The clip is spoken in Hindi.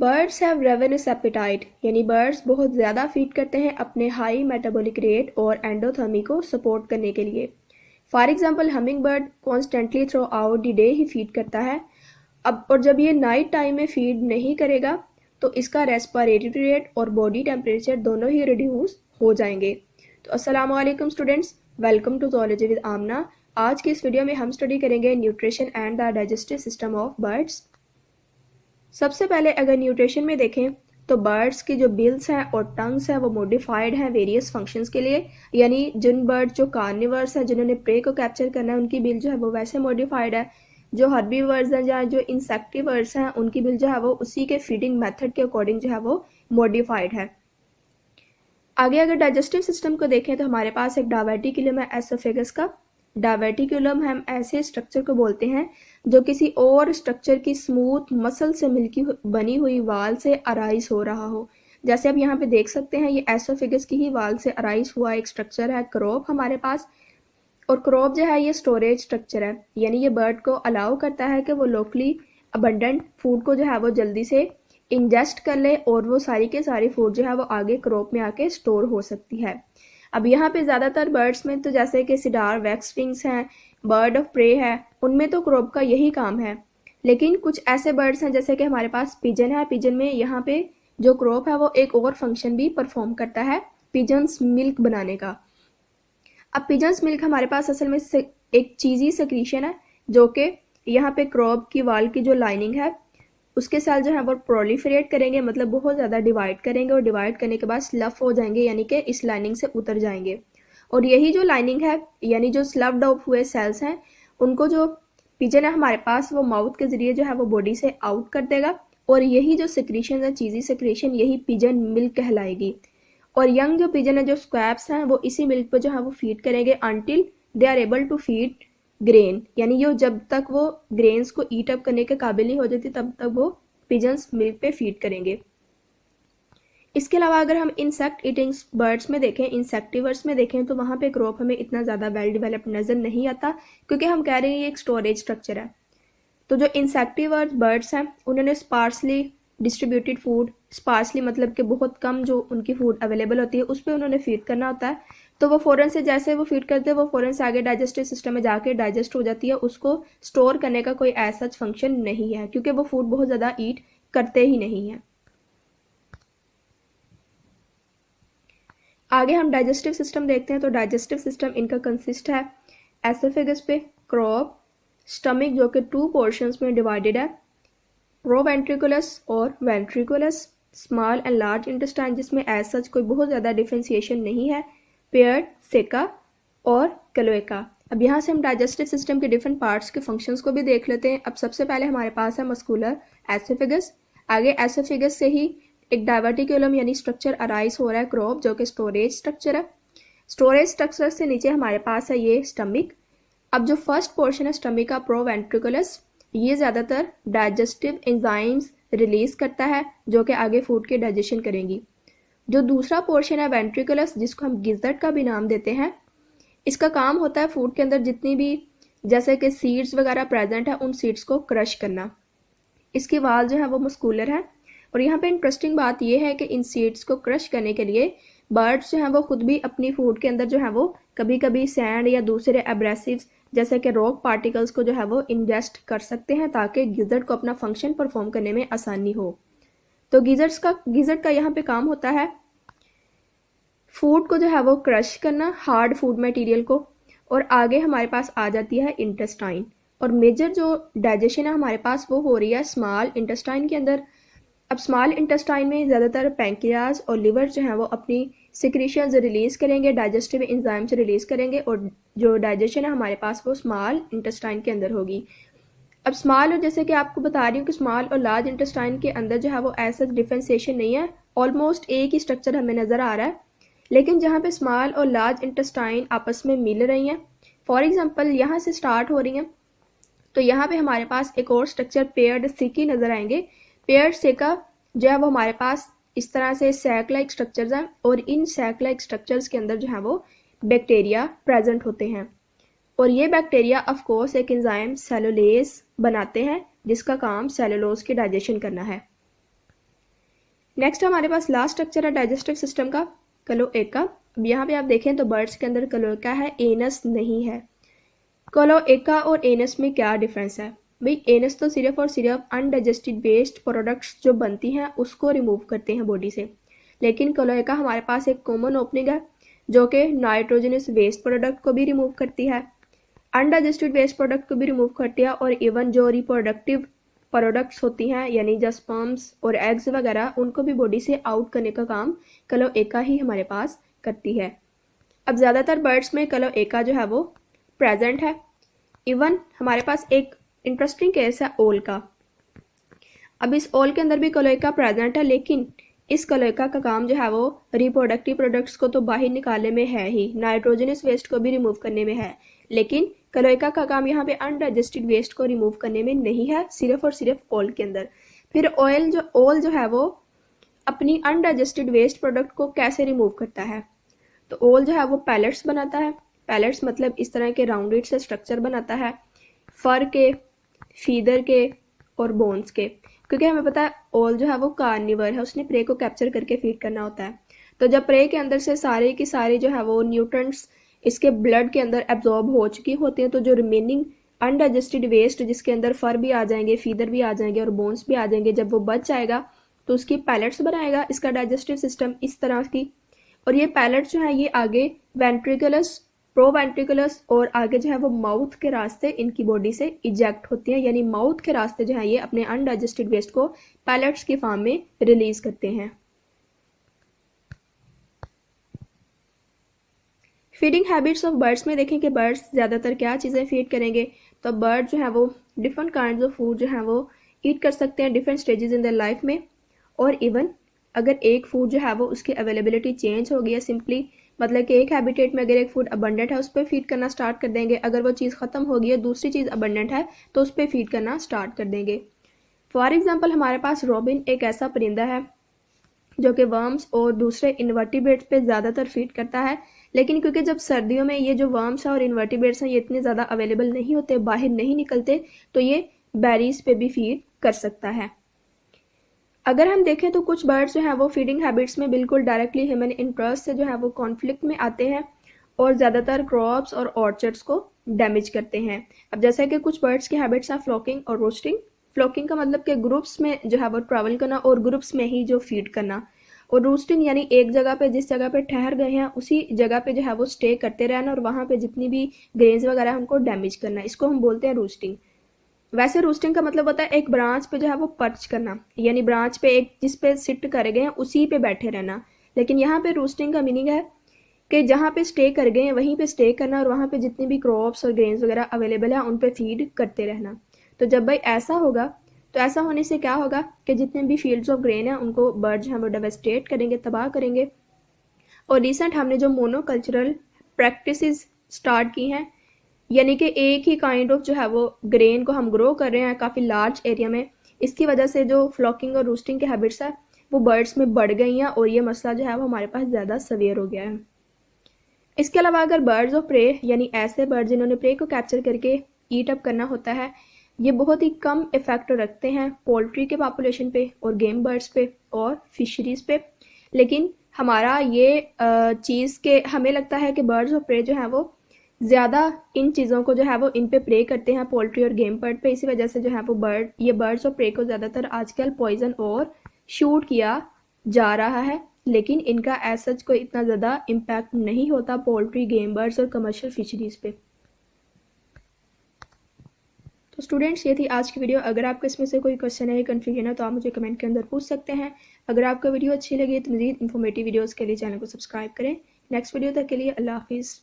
बर्ड्स हैव रेवेन्यूस एपिटाइट, यानी बर्ड्स बहुत ज़्यादा फीड करते हैं अपने हाई मेटाबॉलिक रेट और एंडोथर्मी को सपोर्ट करने के लिए। For example humming bird constantly through out the day he feed करता है। अब और जब ये नाइट टाइम में फीड नहीं करेगा तो इसका रेस्पिरेटरी रेट और बॉडी टेम्परेचर दोनों ही रिड्यूस हो जाएंगे। तो अस्सलाम वालेकुम students, welcome to zoology with Amna. आज की इस वीडियो में हम स्टडी करेंगे nutrition and the digestive system of birds. सबसे पहले अगर न्यूट्रिशन में देखें तो बर्ड्स की जो बिल्स हैं और टंग्स हैं वो मॉडिफाइड हैं वेरियस फंक्शंस के लिए, यानी जिन बर्ड जो कार्निवर्स हैं जिन्होंने प्रे को कैप्चर करना है उनकी बिल जो है वो वैसे मॉडिफाइड है। जो हर्बीवर्स हैं या जो इंसेक्टिवर्स हैं उनकी बिल जो है वो उसी के फीडिंग मेथड के अकॉर्डिंग जो है वो मॉडिफाइड है। आगे अगर डाइजेस्टिव सिस्टम को देखें तो हमारे पास एक डायवर्टिकुलम है एसोफेगस का। डायवर्टिकुलम हम ऐसे स्ट्रक्चर को बोलते हैं जो किसी और स्ट्रक्चर की स्मूथ मसल से बनी हुई वाल से अराइज हो रहा हो। जैसे आप यहाँ पे देख सकते हैं ये एसोफेगस की ही वाल से अराइज हुआ एक स्ट्रक्चर है क्रोप हमारे पास। और क्रोप जो है ये स्टोरेज स्ट्रक्चर है, यानी ये बर्ड को अलाउ करता है कि वो लोकली अबंडेंट फूड को जो है वो जल्दी से इंजेस्ट कर ले और वो सारी के सारी फूड जो है वो आगे क्रोप में आके स्टोर हो सकती है। अब यहाँ पे ज़्यादातर बर्ड्स में तो जैसे कि सिडार वैक्स विंग्स हैं, बर्ड ऑफ प्रे है, उनमें तो क्रोप का यही काम है। लेकिन कुछ ऐसे बर्ड्स हैं जैसे कि हमारे पास पिजन है। पिजन में यहाँ पे जो क्रोप है वो एक और फंक्शन भी परफॉर्म करता है, पिजन्स मिल्क बनाने का। अब पिजन्स मिल्क हमारे पास असल में एक चीज़ी सेक्रीशन है जो कि यहाँ पे क्रोप की वाल की जो लाइनिंग है उसके साथ जो है वो प्रोलिफरेट करेंगे, मतलब बहुत ज़्यादा डिवाइड करेंगे और डिवाइड करने के बाद स्लफ हो जाएंगे, यानी कि इस लाइनिंग से उतर जाएंगे। और यही जो लाइनिंग है यानी जो स्लफ्ड आउट हुए सेल्स हैं उनको जो पिजन है हमारे पास वो माउथ के ज़रिए जो है वो बॉडी से आउट कर देगा। और यही जो सेक्रीशन है चीज़ी सेक्रीशन यही पिजन मिल्क कहलाएगी। और यंग जो पिजन है जो स्क्वैप्स हैं वो इसी मिल्क पर जो है वो फीड करेंगे until they are able to feed grain, यानी यो जब तक वो ग्रेन्स को ईट अप करने के काबिल नहीं हो जाती तब तक वो पिजन्स मिल्क पे फीड करेंगे। इसके अलावा अगर हम इंसेक्ट ईटिंग बर्ड्स में देखें, इंसेक्टिवर्स में देखें तो वहाँ पे क्रोप हमें इतना ज़्यादा वेल डेवलप्ड नज़र नहीं आता क्योंकि हम कह रहे हैं ये एक स्टोरेज स्ट्रक्चर है। तो जो इंसेक्टिवर्स बर्ड्स हैं उन्होंने स्पार्सली डिस्ट्रीब्यूटेड फूड, स्पार्सली मतलब कि बहुत कम जो उनकी फूड अवेलेबल होती है उस पर उन्होंने फीड करना होता है। तो वो फ़ौरन से जैसे वो फीड करते हैं वो फ़ौरन से आगे डाइजेस्टिव सिस्टम में जाके डाइजेस्ट हो जाती है, उसको स्टोर करने का कोई ऐसा फंक्शन नहीं है क्योंकि वो फूड बहुत ज़्यादा ईट करते ही नहीं हैं। आगे हम डाइजेस्टिव सिस्टम देखते हैं तो डाइजेस्टिव सिस्टम इनका कंसिस्ट है एसोफेगस पे क्रोप, स्टमक जो कि 2 पोर्शंस में डिवाइडेड है, प्रोवेंट्रिकुलस और ventricles, small and large intestine जिसमें एज सच कोई बहुत ज़्यादा डिफ्रेंसिएशन नहीं है, पेयर्ड, सेका और क्लोएका। अब यहाँ से हम डाइजेस्टिव सिस्टम के डिफरेंट पार्ट्स के फंक्शंस को भी देख लेते हैं। अब सबसे पहले हमारे पास है मस्कुलर एसोफेगस। आगे एसोफेगस से ही एक डाइवर्टिकुलम यानी स्ट्रक्चर अराइज हो रहा है क्रोप जो कि स्टोरेज स्ट्रक्चर है। स्टोरेज स्ट्रक्चर से नीचे हमारे पास है ये स्टमक। अब जो फर्स्ट पोर्शन है स्टमक का प्रोवेंट्रिकुलस, ये ज़्यादातर डाइजेस्टिव एंजाइम्स रिलीज करता है जो कि आगे फूड के डाइजेशन करेंगी। जो दूसरा पोर्शन है वेंट्रिकुलस जिसको हम गिज़र्ट का भी नाम देते हैं, इसका काम होता है फूड के अंदर जितनी भी जैसे कि सीड्स वगैरह प्रेजेंट है उन सीड्स को क्रश करना। इसकी वाल जो है वो मस्कुलर है। और यहाँ पे इंटरेस्टिंग बात यह है कि इन सीड्स को क्रश करने के लिए बर्ड्स जो हैं वो खुद भी अपनी फूड के अंदर जो है वो कभी कभी सैंड या दूसरे एब्रेसिव्स जैसे कि रॉक पार्टिकल्स को जो है वो इंजेस्ट कर सकते हैं ताकि गिज़र्ट को अपना फंक्शन परफॉर्म करने में आसानी हो। तो गिज़र्ट का यहाँ पे काम होता है फूड को जो है वो क्रश करना, हार्ड फूड मटेरियल को। और आगे हमारे पास आ जाती है इंटेस्टाइन। और मेजर जो डाइजेशन है हमारे पास वो हो रही है स्मॉल इंटेस्टाइन के अंदर। अब स्मॉल इंटेस्टाइन में ज़्यादातर पैंक्रियाज और लिवर जो है वो अपनी सिक्रीशंस रिलीज़ करेंगे, डाइजेस्टिव एंजाइम्स रिलीज़ करेंगे और जो डाइजेशन है हमारे पास वो स्मॉल इंटेस्टाइन के अंदर होगी। अब स्मॉल और जैसे कि आपको बता रही हूँ कि स्मॉल और लार्ज इंटेस्टाइन के अंदर जो है वो ऐसा डिफ्रेंसिएशन नहीं है, ऑलमोस्ट एक ही स्ट्रक्चर हमें नज़र आ रहा है। लेकिन जहाँ पे स्मॉल और लार्ज इंटेस्टाइन आपस में मिल रही हैं, फॉर एग्जांपल यहाँ से स्टार्ट हो रही हैं, तो यहाँ पे हमारे पास एक और स्ट्रक्चर पेयर्ड सेकी नज़र आएंगे। पेयर्ड सेका जो है वो हमारे पास इस तरह से सैक लाइक स्ट्रक्चर्स हैं और इन सैक लाइक स्ट्रक्चर्स के अंदर जो है वो बैक्टीरिया प्रेजेंट होते हैं। और ये बैक्टीरिया ऑफ कोर्स एक एंजाइम सेलुलोज बनाते हैं जिसका काम सेलुलोज की डाइजेशन करना है। नेक्स्ट हमारे पास लास्ट स्ट्रक्चर है डाइजेस्टिव सिस्टम का, क्लोएका। अब यहाँ पे आप देखें तो बर्ड्स के अंदर क्लोएका है, एनस नहीं है। क्लोएका और एनस में क्या डिफरेंस है? भाई एनस तो सिर्फ और सिर्फ अनडाइजेस्टेड वेस्ट प्रोडक्ट्स जो बनती हैं उसको रिमूव करते हैं बॉडी से, लेकिन क्लोएका हमारे पास एक कॉमन ओपनिंग है जो कि नाइट्रोजनस वेस्ट प्रोडक्ट को भी रिमूव करती है, अनडाइजेस्टेड वेस्ट प्रोडक्ट को भी रिमूव करती है, और इवन जो रिप्रोडक्टिव प्रोडक्ट्स होती हैं यानी जो स्पर्म्स और एग्स वगैरह उनको भी बॉडी से आउट करने का काम क्लोएका ही हमारे पास करती है। अब ज़्यादातर बर्ड्स में क्लोएका जो है वो प्रेजेंट है। इवन हमारे पास एक इंटरेस्टिंग केस है ओल का। अब इस ओल के अंदर भी क्लोएका प्रेजेंट है, लेकिन इस क्लोएका का काम जो है वो रिप्रोडक्टिव प्रोडक्ट्स को तो बाहर निकालने में है ही, नाइट्रोजनस वेस्ट को भी रिमूव करने में है, लेकिन क्लोएका का काम यहाँ पे अनडाइजेस्टेड वेस्ट को रिमूव करने में नहीं है, सिर्फ और सिर्फ ओल के अंदर। फिर ओल जो है वो अपनी अनडाइजेस्टेड वेस्ट प्रोडक्ट को कैसे रिमूव करता है? तो ओल जो है वो पैलेट्स बनाता है। पैलेट्स मतलब इस तरह के राउंडेड से स्ट्रक्चर बनाता है, फर के, फीदर के और बोन्स के, क्योंकि हमें पता है ओल जो है वो कार्निवर है, उसने प्रे को कैप्चर करके फीड करना होता है। तो जब प्रे के अंदर से सारे की सारी जो है वो न्यूट्रंट्स इसके ब्लड के अंदर एब्जॉर्ब हो चुकी होती हैं, तो जो रिमेनिंग अनडाइजेस्टेड वेस्ट जिसके अंदर फर भी आ जाएंगे, फीदर भी आ जाएंगे और बोन्स भी आ जाएंगे, जब वो बच जाएगा तो उसकी पैलेट्स बनाएगा इसका डाइजेस्टिव सिस्टम इस तरह की। और ये पैलेट्स जो है ये आगे वेंट्रिकुलस, प्रोवेंट्रिकुलस और आगे जो है वो माउथ के रास्ते इनकी बॉडी से इजेक्ट होती हैं, यानी माउथ के रास्ते जो है ये अपने अनडाइजेस्टेड वेस्ट को पैलेट्स की फॉर्म में रिलीज करते हैं। फीडिंग हैबिट्स ऑफ बर्ड्स में देखें कि बर्ड्स ज़्यादातर क्या चीज़ें फीड करेंगे। तो बर्ड जो है वो डिफरेंट काइंड्स ऑफ फूड जो है वो ईट कर सकते हैं different stages in the life में, और इवन अगर एक फूड जो है वो उसकी अवेलेबिलिटी चेंज हो गई है, सिंपली मतलब कि एक हैबिटेट में अगर एक फूड अबंडेंट है उस पर फीड करना स्टार्ट कर देंगे, अगर वो चीज़ ख़त्म हो गई है दूसरी चीज़ अबंडेंट है तो उस पर फीड करना स्टार्ट कर देंगे। फॉर एग्जाम्पल हमारे पास रॉबिन एक ऐसा परिंदा है जो कि वर्म्स और दूसरे इन्वर्टिब्रेट्स पे ज़्यादातर फीड करता है, लेकिन क्योंकि जब सर्दियों में ये जो वर्म्स हैं और इन्वर्टिब्रेट्स हैं ये इतने ज़्यादा अवेलेबल नहीं होते, बाहर नहीं निकलते, तो ये बेरीज पे भी फीड कर सकता है। अगर हम देखें तो कुछ बर्ड्स जो हैं वो फीडिंग हैबिट्स में बिल्कुल डायरेक्टली ह्यूमन इंटरेस्ट से जो है वो कॉन्फ्लिक्ट में आते हैं और ज़्यादातर क्रॉप्स और ऑर्चर्ड्स को डैमेज करते हैं। अब जैसे कि कुछ बर्ड्स की हैबिट्स हैं फ्लॉकिंग और रोस्टिंग। फ्लॉकिंग का मतलब कि ग्रुप्स में जो है वो ट्रैवल करना और ग्रुप्स में ही जो फीड करना, और रोस्टिंग यानी एक जगह पे जिस जगह पे ठहर गए हैं उसी जगह पे जो है वो स्टे करते रहना और वहाँ पे जितनी भी ग्रेन्स वगैरह हमको डैमेज करना, इसको हम बोलते हैं रोस्टिंग। वैसे रोस्टिंग का मतलब होता है एक ब्रांच पे जो है वो पर्च करना, यानी ब्रांच पे एक जिस पे सिट करे गए हैं उसी पे बैठे रहना, लेकिन यहाँ पे रोस्टिंग का मीनिंग है कि जहाँ पे स्टे कर गए हैं वहीं पे स्टे करना और वहाँ पे जितनी भी क्रॉप्स और ग्रेन्स वगैरह अवेलेबल है उन पे फीड करते रहना। तो जब भाई ऐसा होगा तो ऐसा होने से क्या होगा कि जितने भी फील्ड्स ऑफ ग्रेन है उनको बर्ड जो है वो डेवास्टेट करेंगे, तबाह करेंगे। और रिसेंट हमने जो मोनोकल्चरल प्रैक्टिसेस स्टार्ट की हैं, यानी कि एक ही काइंड ऑफ जो है वो ग्रेन को हम ग्रो कर रहे हैं काफ़ी लार्ज एरिया में, इसकी वजह से जो फ्लॉकिंग और रूस्टिंग के हैबिट्स है वो बर्ड्स में बढ़ गई हैं और ये मसला जो है वो हमारे पास ज़्यादा सवियर हो गया है। इसके अलावा अगर बर्ड्स ऑफ प्रे यानी ऐसे बर्ड जिन्होंने प्रे को कैप्चर करके ईट अप करना होता है, ये बहुत ही कम इफेक्ट रखते हैं पोल्ट्री के पॉपुलेशन पे और गेम बर्ड्स पे और फिशरीज पे, लेकिन हमारा ये चीज़ के हमें लगता है कि बर्ड्स ऑफ प्रे जो है वो ज़्यादा इन चीज़ों को जो है वो इन पे प्रे करते हैं पोल्ट्री और गेम बर्ड पे, इसी वजह से जो है वो ये बर्ड्स ऑफ प्रे को ज़्यादातर आजकल पॉइजन और शूट किया जा रहा है, लेकिन इनका एज सच कोई इतना ज़्यादा इम्पैक्ट नहीं होता पोल्ट्री, गेम बर्ड्स और कमर्शियल फिशरीज पे। तो स्टूडेंट्स ये थी आज की वीडियो। अगर आपको इसमें से कोई क्वेश्चन है या कन्फ्यूजन है तो आप मुझे कमेंट के अंदर पूछ सकते हैं। अगर आपको वीडियो अच्छी लगी तो मज़ीद इन्फॉर्मेटिव वीडियोज़ के लिए चैनल को सब्सक्राइब करें। नेक्स्ट वीडियो तक के लिए अल्लाह हाफिज़।